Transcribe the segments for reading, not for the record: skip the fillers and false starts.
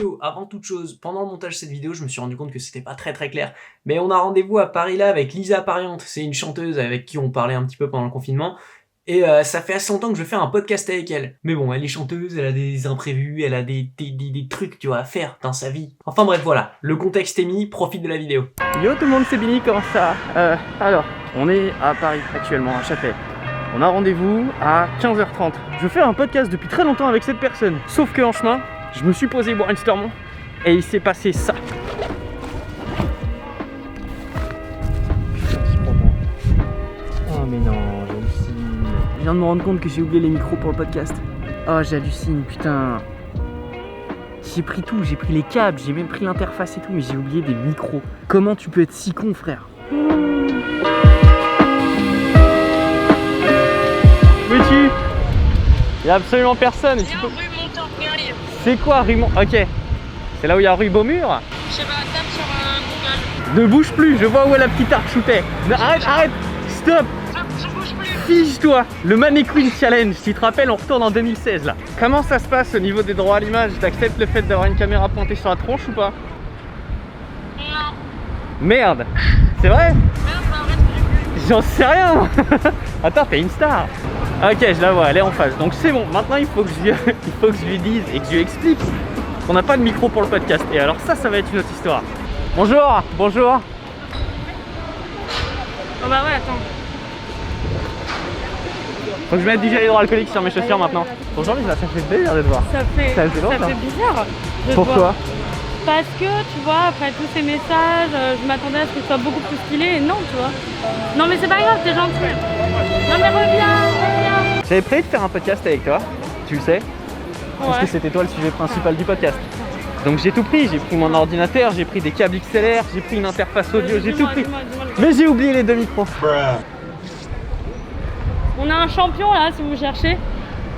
Yo, avant toute chose, pendant le montage de cette vidéo, je me suis rendu compte que c'était pas très clair. Mais on a rendez-vous à Paris là avec Lisa Apariante, c'est une chanteuse avec qui on parlait un petit peu pendant le confinement. Et ça fait assez longtemps que je fais un podcast avec elle. Mais bon, elle est chanteuse, elle a des imprévus, elle a des trucs, tu vois, à faire dans sa vie. Enfin bref, voilà, le contexte est mis, profite de la vidéo. Yo tout le monde, c'est Billy, comment ça alors, on est à Paris actuellement, à Châtelet. On a rendez-vous à 15h30. Je fais un podcast depuis très longtemps avec cette personne. Sauf qu'en chemin, je me suis posé brainstorm et il s'est passé ça. Oh mais non, j'hallucine. Je viens de me rendre compte que j'ai oublié les micros pour le podcast. Oh j'hallucine, putain. J'ai pris tout, j'ai pris les câbles, j'ai même pris l'interface et tout, mais j'ai oublié des micros. Comment tu peux être si con, frère? Où es-tu? Il y a absolument personne. Et tu peux... rue Montorgueil. C'est quoi rue Ok. C'est là où il y a rue Beaumur? Je sais pas, tape sur Google. Ne bouge plus, je vois où est la petite arc shootait. Arrête, stop. Je bouge plus. Fige-toi. Le Mannequin Challenge, si tu te rappelles, on retourne en 2016 là. Comment ça se passe au niveau des droits à l'image? T'acceptes le fait d'avoir une caméra pointée sur la tronche ou pas? Non. Merde. C'est vrai? Merde, bah arrête, je bouge plus. J'en sais rien. Attends, t'es une star. Ok, je la vois, elle est en face. Donc c'est bon, maintenant il faut que je lui dise et que je lui explique qu'on n'a pas de micro pour le podcast. Et alors ça va être une autre histoire. Bonjour. Oh bah ouais, attends. Faut que je mette du gel hydroalcoolique sur mes chaussures maintenant. Bonjour Lisa, ça fait plaisir de te voir. Ça fait longtemps. bizarre. de te Pourquoi? voir. Parce que, tu vois, après tous ces messages, je m'attendais à ce que tu sois beaucoup plus stylé et non, tu vois. Non mais c'est pas grave, t'es gentil. Non mais reviens. J'avais prévu de faire un podcast avec toi, tu le sais, parce que Ouais. c'était toi le sujet principal du podcast. Donc j'ai tout pris, j'ai pris mon ordinateur, j'ai pris des câbles XLR, j'ai pris une interface audio, j'ai tout pris. Dis-moi. Mais j'ai oublié les deux micros. On a un champion là, si vous cherchez.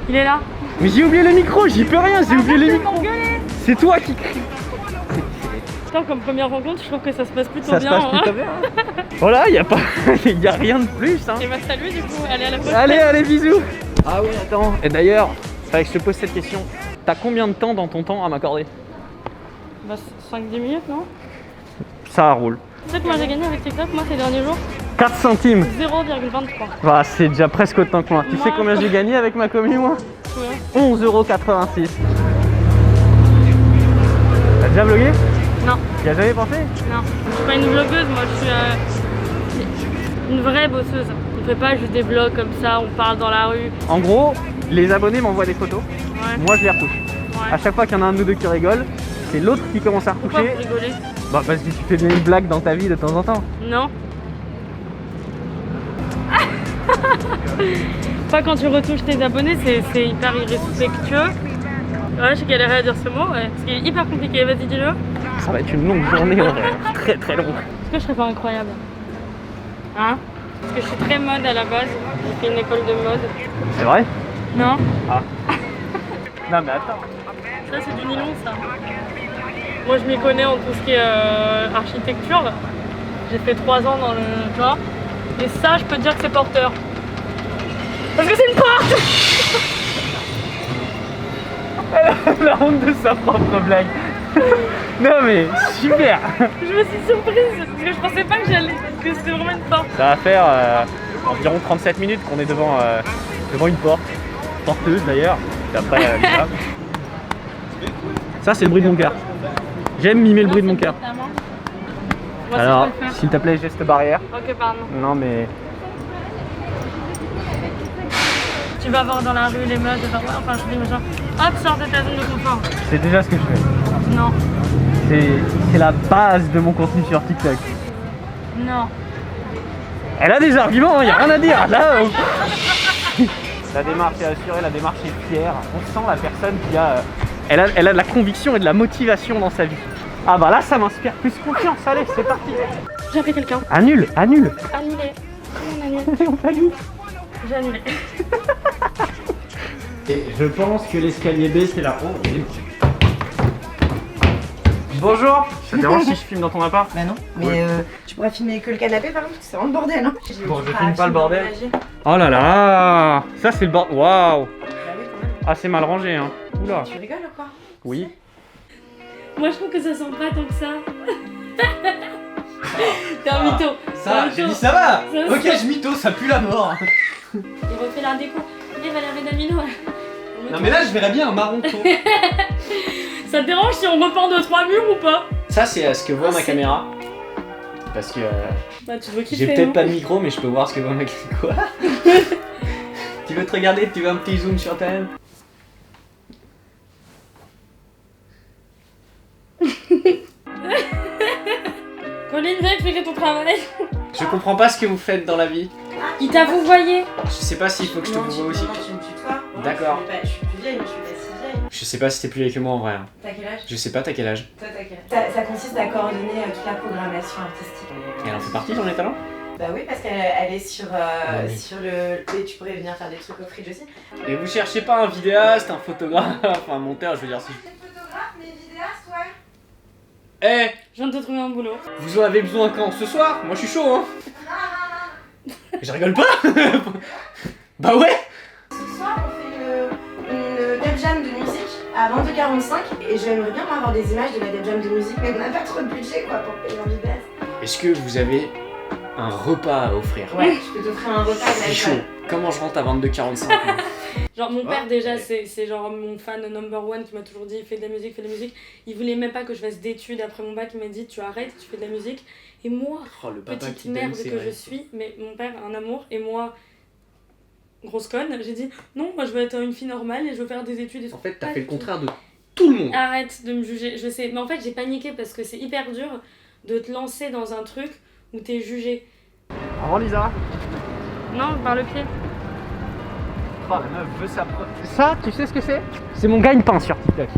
Il est là. Mais j'ai oublié les micros, j'y peux rien, j'ai oublié les Arrête de micros. m'engueuler. C'est toi qui crie. Putain, comme première rencontre, je trouve que ça se passe plutôt Ça se bien. passe plutôt bien. Voilà, y a rien de plus. Hein. Et bah salut du coup, allez à la prochaine. Allez, bisous. Ah oui, attends. Et d'ailleurs, fallait que je te pose cette question. T'as combien de temps dans ton temps à m'accorder? Bah 5-10 minutes, non? Ça roule. Tu sais que moi j'ai gagné avec TikTok, moi ces derniers jours 4 centimes. 0,23. Bah, c'est déjà presque autant que moi. Tu sais combien j'ai gagné avec ma commu, moi? Ouais. 11,86 €. T'as déjà vlogué? Non, Tu y as jamais pensé? non. Je suis pas une vlogueuse, moi je suis une vraie bosseuse. On fait pas juste des vlogs comme ça, on parle dans la rue. En gros, les abonnés m'envoient des photos. Ouais. Moi, je les retouche. À Ouais. chaque fois qu'il y en a un ou deux qui rigolent, c'est l'autre qui commence à Pourquoi retoucher. vous rigolez? Bah, parce que tu fais des blagues dans ta vie de temps en temps. Non. Pas quand tu retouches tes abonnés, c'est hyper irrespectueux. Ouais, j'ai galéré à dire ce mot, ouais. Parce qu'il est hyper compliqué, vas-y dis-le. Ça va être une longue journée, en vrai. Très très longue. Est-ce que je serais pas incroyable? Hein? Parce que je suis très mode à la base, j'ai fait une école de mode. C'est vrai? Non? Ah. Non mais attends. Ça c'est du nylon ça. Moi je m'y connais en tout ce qui est architecture. J'ai fait 3 ans dans le genre. Et ça je peux te dire que c'est porteur. Parce que c'est une porte. La honte de sa propre blague. Non mais super. Je me suis surprise parce que je pensais pas que c'était vraiment une porte. Ça va faire environ 37 minutes qu'on est devant une porte. Porteuse d'ailleurs. Et après, Lisa. Ça c'est le bruit de mon cœur. J'aime mimer le bruit de mon cœur. Moi, Alors, si je peux le faire. s'il te plaît, geste barrière. Ok, pardon. Non mais... Tu vas voir dans la rue les meufs, genre, ouais, enfin je dis genre, hop, sors de ta zone de confort. C'est déjà ce que je fais. Non, C'est la base de mon contenu sur TikTok. non. Elle a des arguments, il n'y a rien à dire. Là, la démarche est assurée, la démarche est fière. On sent la personne qui a... Elle a de la conviction et de la motivation dans sa vie. Ah bah là, ça m'inspire plus confiance. Allez, c'est parti. J'ai appelé quelqu'un. Annule. Annulé. Comment on annule? On annule. J'ai annulé. Et je pense que l'escalier B, c'est là. Oh, bonjour. Ça te dérange si je filme dans ton appart? Bah non, mais Ouais. tu pourras filmer que le canapé par contre, parce que c'est vraiment le bordel. Hein. Bon, je filme pas le bordel. Oh là là. Ça, c'est le bordel. Waouh. Bah oui, quand même. Ah, c'est mal rangé, hein. Oula. Tu rigoles ou quoi? Oui. Moi je trouve que ça sent pas tant que ça. T'es un mytho. Ça, mytho. j'ai dit ça va. Ça, Ok, ça. je mytho, ça pue la mort. Il refait l'art déco. Eh Valérie Benamino. Non mais là, je verrais bien un marron clair. Ça te dérange si on repeint 2-3 murs ou pas? Ça, c'est ce que voit Ah, ma c'est- caméra. Parce que Bah tu veux kiffer. j'ai peut-être non pas de micro, mais je peux voir ce que voit ma caméra. Quoi? Tu veux te regarder? Tu veux un petit zoom sur toi-même? Colline, viens expliquer ton travail. Je comprends pas ce que vous faites dans la vie. Il t'a vous voyé. Je sais pas s'il faut que je te Non, vois aussi. Non, tu me tutoies. Moi, D'accord. Je suis plus vieille, mais je suis pas si vieille. Je sais pas si t'es plus vieille que moi en vrai. hein. T'as quel âge? Je sais pas, t'as quel âge? Toi, t'as quel âge? Ça consiste à coordonner toute la programmation artistique. Et elle en fait partie dans les talents? Bah oui, parce qu'elle est sur, oui. sur le... Et tu pourrais venir faire des trucs au fridge aussi. Et vous cherchez pas un vidéaste, un photographe, enfin un monteur, je veux dire si. T'es photographe, mais vidéaste, ouais. Eh, Je viens de te trouver un boulot. vous en avez besoin quand? Ce soir? Moi je suis chaud hein. Je rigole pas. Bah ouais. Ce soir, on fait une Deb Jam de musique à 22h45 et j'aimerais bien avoir des images de la Deb Jam de musique, mais on n'a pas trop de budget quoi pour payer un vidéaste. Est-ce que vous avez un repas à offrir? Ouais, je peux t'offrir un repas Je avec suis chaud. Comment je rentre à 22h45 moi Genre mon père Ah, déjà ouais. c'est genre mon fan number one qui m'a toujours dit fais de la musique, fais de la musique. Il voulait même pas que je fasse d'études après mon bac, il m'a dit tu arrêtes, tu fais de la musique. Et moi, Oh le papa petite qui merde t'aime, c'est que vrai. je suis, mais mon père a un amour et moi, grosse conne, j'ai dit non, moi je veux être une fille normale et je veux faire des études et tout. En fait t'as Pas fait du le tout. contraire de tout le monde. Arrête de me juger, je sais, mais en fait j'ai paniqué parce que c'est hyper dur de te lancer dans un truc où t'es jugé. Au revoir Lisa. Non, par le pied. Oh la meuf veut sa preuve. Ça, tu sais ce que c'est? C'est mon gagne-pain sur TikTok.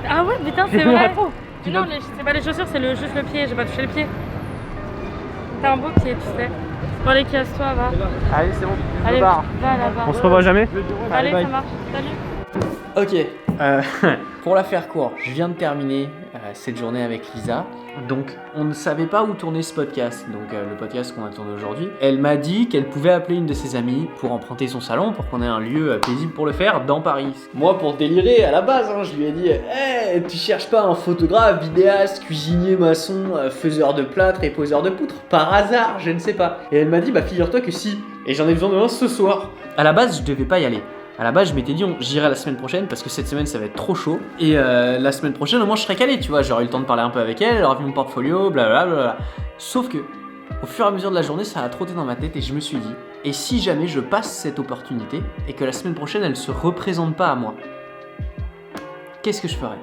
Ah ouais, putain, c'est Tu vrai. réponds. Mais non, c'est pas les chaussures, c'est juste le pied, j'ai pas touché le pied. T'as un beau pied, tu sais. Bon, allez, casse-toi, va. Allez c'est bon, je Allez, me barre. va là-bas. On se revoit jamais? Allez, bye. ça marche. Salut. Ok, pour la faire court, je viens de terminer cette journée avec Lisa. Donc, on ne savait pas où tourner ce podcast, donc le podcast qu'on a tourné aujourd'hui. Elle m'a dit qu'elle pouvait appeler une de ses amies pour emprunter son salon, pour qu'on ait un lieu paisible pour le faire dans Paris. Moi, pour délirer à la base, hein, je lui ai dit hey, tu cherches pas un photographe, vidéaste, cuisinier, maçon, faiseur de plâtre et poseur de poutres? Par hasard, je ne sais pas. Et elle m'a dit bah figure-toi que si, et j'en ai besoin de un ce soir. À la base, je devais pas y aller. À la base, je m'étais dit, j'irai la semaine prochaine parce que cette semaine ça va être trop chaud. Et la semaine prochaine, au moins, je serai calé, tu vois. J'aurai eu le temps de parler un peu avec elle, elle aura vu mon portfolio, blablabla. Sauf que, au fur et à mesure de la journée, ça a trotté dans ma tête et je me suis dit, et si jamais je passe cette opportunité et que la semaine prochaine elle se représente pas à moi, qu'est-ce que je ferais?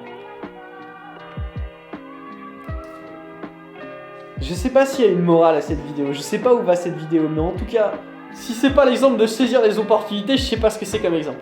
Je sais pas s'il y a une morale à cette vidéo, je sais pas où va cette vidéo, mais en tout cas, si c'est pas l'exemple de saisir les opportunités, je sais pas ce que c'est comme exemple.